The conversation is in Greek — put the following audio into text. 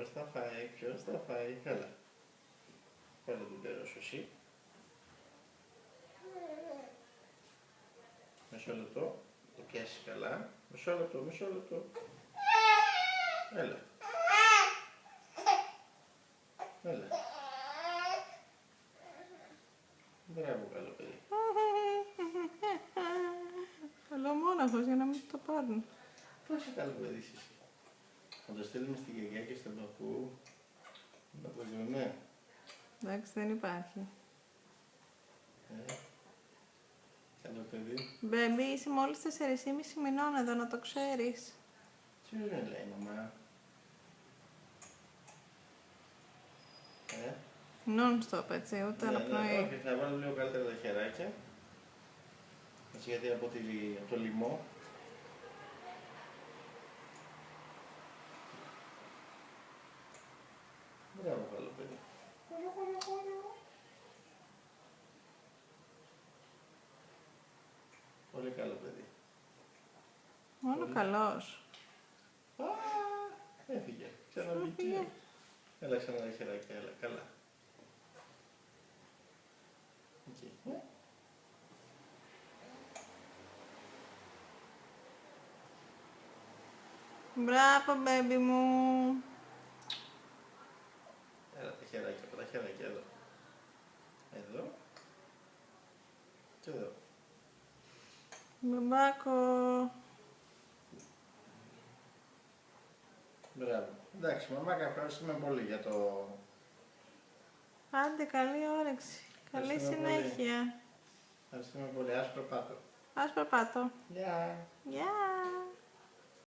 ποιος θα φάει, έλα. Πέρα την περάσω εσύ. Μισό λεπτό, το πιάσεις καλά. Μισό λεπτό. Έλα. Μπράβο, καλό παιδί. Καλό μόναχος για να μην το πάρουν. Πόσο καλό παιδί είσαι εσύ. Θα το στείλουμε στη γιαγιά και στον παππού. Να το δούμε. Εντάξει, δεν υπάρχει. Καλό παιδί. Μπέμπι, είσαι μόλις 4,5 μηνών εδώ, να το ξέρεις. Τι ωραία λέει η μαμά. Non-stop, έτσι, ούτε αναπνοή. Όχι, θα βάλω λίγο καλύτερα τα χεράκια. Έτσι, γιατί από το λαιμό. Μπράβο, καλό παιδί. Πολύ καλό παιδί. Μόνο καλός. Έφυγε. Ξαναμπήκε. Έλα, ξανά τα χεράκια, έλα, καλά. Εκεί. Μπράβο, μπέμπι μου. Έλα, τα χεράκια, εδώ. Εδώ. Και εδώ. Μπαμπάκο. Μπράβο. Εντάξει, μαμάκα, ευχαριστούμε πολύ για το... Άντε, καλή όρεξη. Καλή συνέχεια. Ευχαριστούμε πολύ. Άσπρο πάτο. Άσπρο πάτο. Γεια. Γεια.